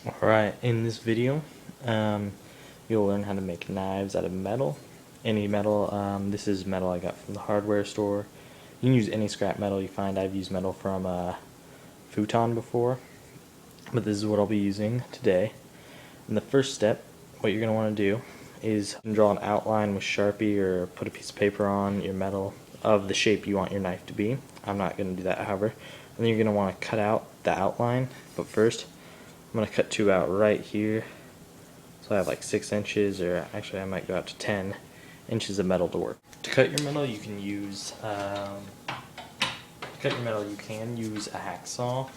Alright, in this video, you'll learn how to make knives out of metal. Any metal. This is metal I got from the hardware store. You can use any scrap metal you find. I've used metal from futon before, but this is what I'll be using today. And the first step, what you're going to want to do is draw an outline with Sharpie or put a piece of paper on your metal of the shape you want your knife to be. I'm not going to do that, however. And then you're going to want to cut out the outline, but first I'm going to cut two out right here. So I have like 6 inches, or actually I might go out to 10 inches of metal to work. To cut your metal, you can use a hacksaw.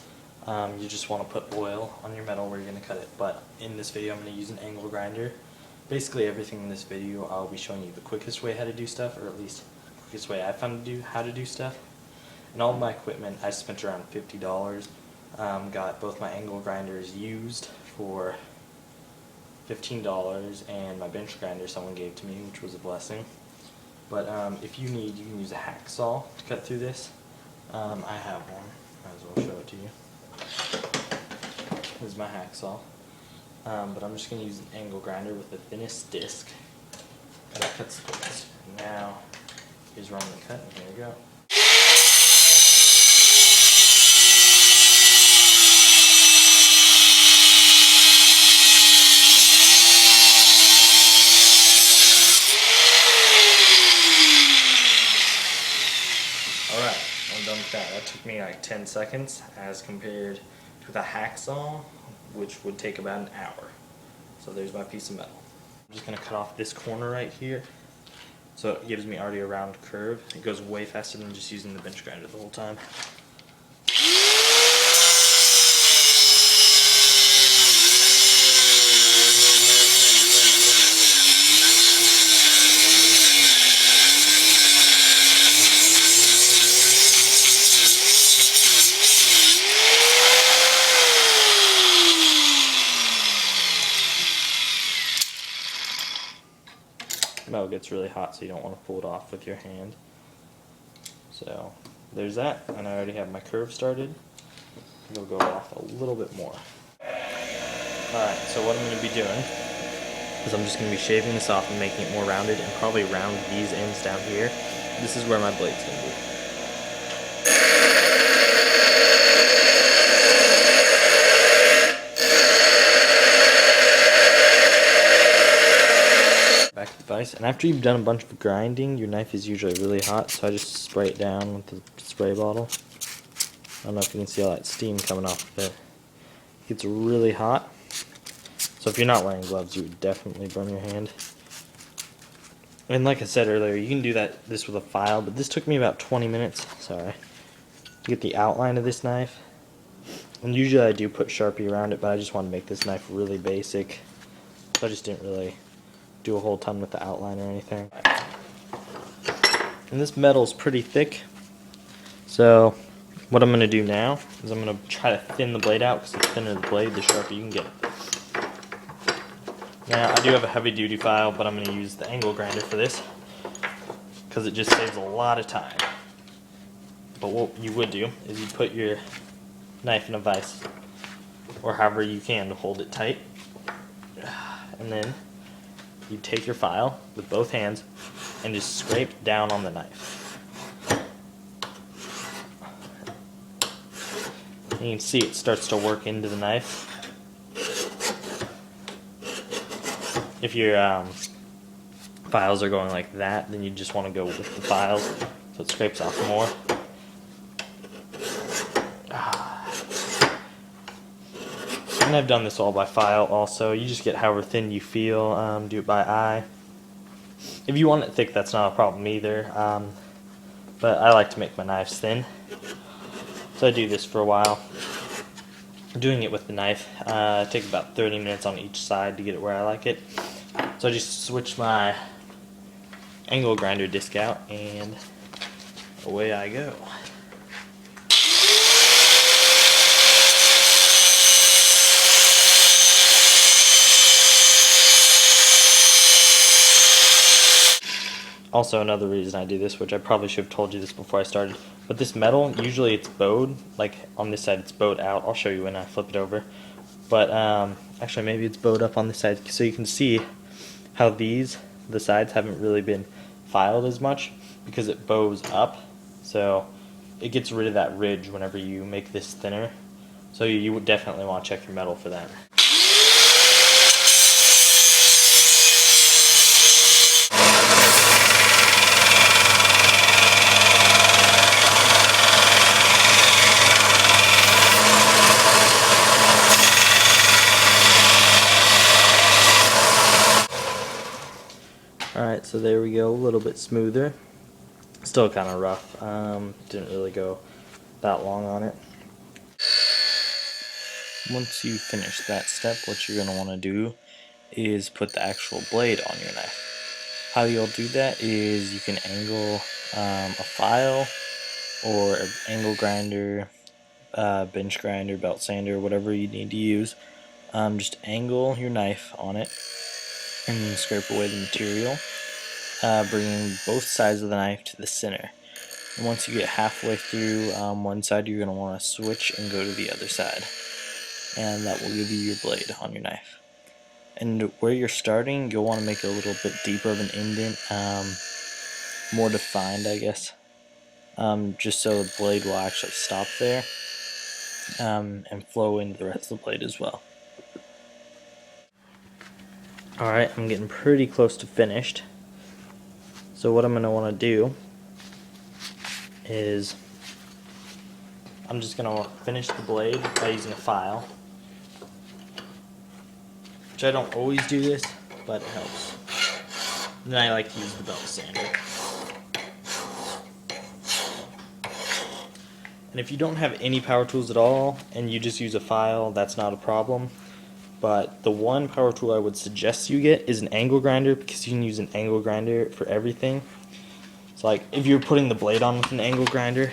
You just want to put oil on your metal where you're going to cut it. But in this video, I'm going to use an angle grinder. Basically, everything in this video, I'll be showing you the quickest way how to do stuff, or at least the quickest way I found how to do stuff. And all my equipment, I spent around $50. Got both my angle grinders used for $15, and my bench grinder someone gave to me, which was a blessing. But if you need, you can use a hacksaw to cut through this. I have one. Might as well show it to you. This is my hacksaw. But I'm just going to use an angle grinder with the thinnest disc, and it cuts the quickest. Now, here's where I'm going to cut, and here we go. Alright, I'm done with that. That took me like 10 seconds as compared to the hacksaw, which would take about an hour. So there's my piece of metal. I'm just going to cut off this corner right here, so it gives me already a round curve. It goes way faster than just using the bench grinder the whole time. Metal gets really hot, so you don't want to pull it off with your hand. So there's that, and I already have my curve started. It'll go off a little bit more. Alright, so what I'm going to be doing is I'm just going to be shaving this off and making it more rounded, and probably round these ends down here. This is where my blade's going to be. Back to the vise, and after you've done a bunch of grinding, your knife is usually really hot, so I just spray it down with the spray bottle. I don't know if you can see all that steam coming off of it. It gets really hot, so if you're not wearing gloves, you would definitely burn your hand. And like I said earlier, you can do this with a file, but this took me about 20 minutes, to get the outline of this knife. And usually I do put Sharpie around it, but I just want to make this knife really basic, so I just didn't really do a whole ton with the outline or anything. And this metal's pretty thick, so what I'm going to do now is I'm going to try to thin the blade out, because the thinner the blade, the sharper you can get it. Now, I do have a heavy duty file, but I'm going to use the angle grinder for this, because it just saves a lot of time. But what you would do is you put your knife in a vise, or however you can to hold it tight, and then you take your file with both hands and just scrape down on the knife. And you can see it starts to work into the knife. If your files are going like that, then you just want to go with the files so it scrapes off more. And I've done this all by file also. You just get however thin you feel, do it by eye. If you want it thick, that's not a problem either, but I like to make my knives thin. So I do this for a while. Doing it with the knife, it takes about 30 minutes on each side to get it where I like it. So I just switch my angle grinder disc out, and away I go. Also, another reason I do this, which I probably should have told you this before I started, but this metal, usually it's bowed, like on this side it's bowed out. I'll show you when I flip it over. But actually maybe it's bowed up on this side, so you can see how the sides haven't really been filed as much because it bows up, so it gets rid of that ridge whenever you make this thinner. So you would definitely want to check your metal for that. Alright, so there we go, a little bit smoother. Still kind of rough. Didn't really go that long on it. Once you finish that step, what you're going to want to do is put the actual blade on your knife. How you'll do that is you can angle a file or an angle grinder, bench grinder, belt sander, whatever you need to use. Just angle your knife on it and scrape away the material, bringing both sides of the knife to the center. And once you get halfway through one side, you're going to want to switch and go to the other side. And that will give you your blade on your knife. And where you're starting, you'll want to make a little bit deeper of an indent, more defined, I guess, just so the blade will actually stop there and flow into the rest of the blade as well. Alright, I'm getting pretty close to finished. So what I'm going to want to do is I'm just going to finish the blade by using a file, which I don't always do this, but it helps. And then I like to use the belt sander. And if you don't have any power tools at all and you just use a file, that's not a problem. But the one power tool I would suggest you get is an angle grinder, because you can use an angle grinder for everything. So like if you're putting the blade on with an angle grinder,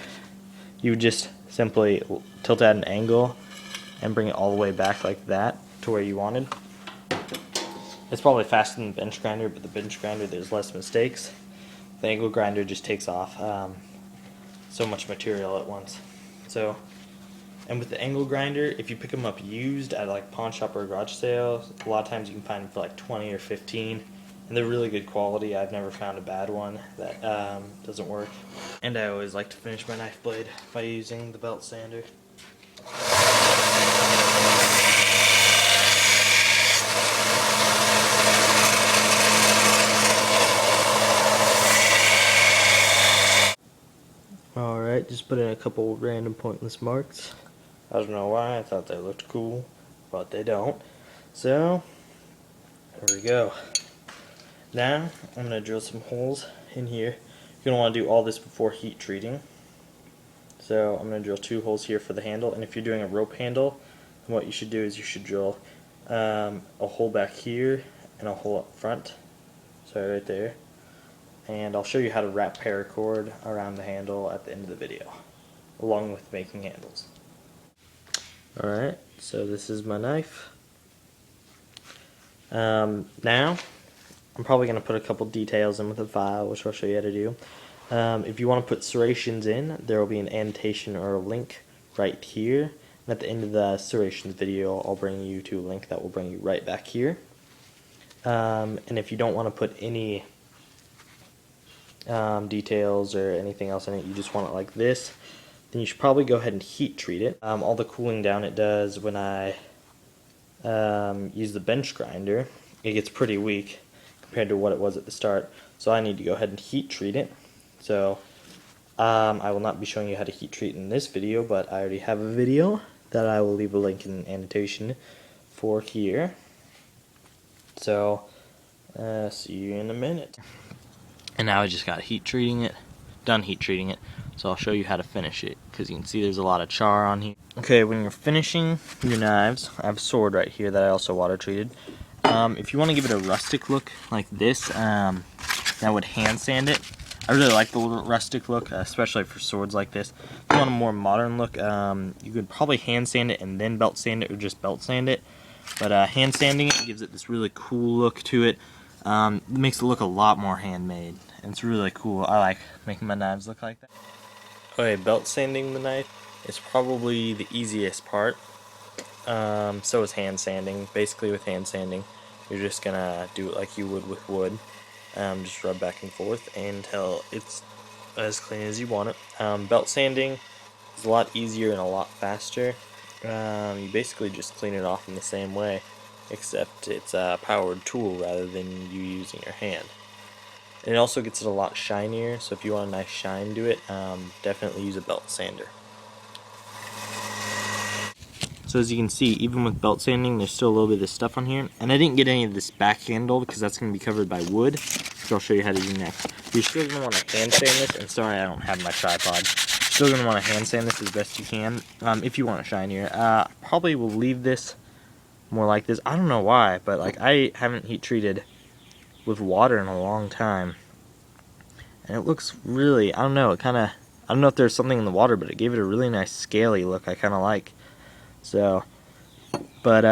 you would just simply tilt at an angle and bring it all the way back like that to where you wanted. It's probably faster than the bench grinder, but the bench grinder there's less mistakes. The angle grinder just takes off so much material at once. So, and with the angle grinder, if you pick them up used at like pawn shop or garage sale, a lot of times you can find them for like 20 or 15, and they're really good quality. I've never found a bad one that doesn't work. And I always like to finish my knife blade by using the belt sander. Alright, just put in a couple random pointless marks. I don't know why, I thought they looked cool, but they don't. So, there we go. Now, I'm going to drill some holes in here. You're going to want to do all this before heat treating. So, I'm going to drill 2 holes here for the handle, and if you're doing a rope handle, what you should do is you should drill a hole back here and a hole up front. So, right there. And I'll show you how to wrap paracord around the handle at the end of the video, along with making handles. Alright, so this is my knife. Now, I'm probably going to put a couple details in with the file, which I'll show you how to do. If you want to put serrations in, there will be an annotation or a link right here. And at the end of the serrations video, I'll bring you to a link that will bring you right back here. And if you don't want to put any details or anything else in it, you just want it like this, then you should probably go ahead and heat treat it. All the cooling down it does when I use the bench grinder, it gets pretty weak compared to what it was at the start, so I need to go ahead and heat treat it. So I will not be showing you how to heat treat in this video, but I already have a video that I will leave a link in the annotation for here. So see you in a minute. And now I just got done heat treating it, so I'll show you how to finish it, because you can see there's a lot of char on here. Okay, when you're finishing your knives, I have a sword right here that I also water treated. If you want to give it a rustic look like this, I would hand sand it. I really like the rustic look, especially for swords like this. If you want a more modern look, you could probably hand sand it and then belt sand it, or just belt sand it. But hand sanding it gives it this really cool look to it. It makes it look a lot more handmade, and it's really cool. I like making my knives look like that. Okay, belt sanding the knife is probably the easiest part. So is hand sanding. Basically with hand sanding, you're just gonna do it like you would with wood. Just rub back and forth until it's as clean as you want it. Belt sanding is a lot easier and a lot faster. You basically just clean it off in the same way, except it's a powered tool rather than you using your hand. And it also gets it a lot shinier, so if you want a nice shine to it, definitely use a belt sander. So as you can see, even with belt sanding, there's still a little bit of this stuff on here. And I didn't get any of this back handle because that's going to be covered by wood, which I'll show you how to do next. You're still going to want to hand sand this, and sorry I don't have my tripod. You're still going to want to hand sand this as best you can, if you want it shinier. Probably will leave this more like this. I don't know why, but like I haven't heat treated with water in a long time. And it looks really, I don't know, I don't know if there's something in the water, but it gave it a really nice scaly look I kind of like. So, but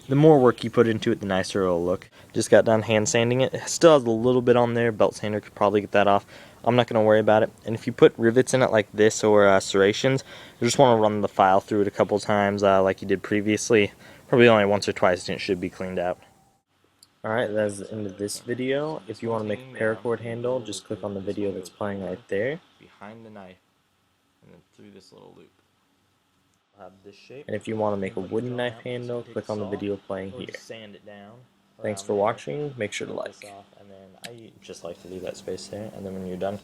the more work you put into it, the nicer it'll look. Just got done hand sanding it. It still has a little bit on there. Belt sander could probably get that off. I'm not going to worry about it. And if you put rivets in it like this or serrations, you just want to run the file through it a couple times like you did previously. Probably only once or twice, and it should be cleaned out. Alright, that's the end of this video. If you want to make a paracord handle, just click on the video that's playing right there. Behind the knife, and then through this little loop. Have this shape. And if you want to make a wooden knife handle, click on the video playing here. Sand it down. Thanks for watching. Make sure to like. And then I just like to leave that space there, and then when you're done,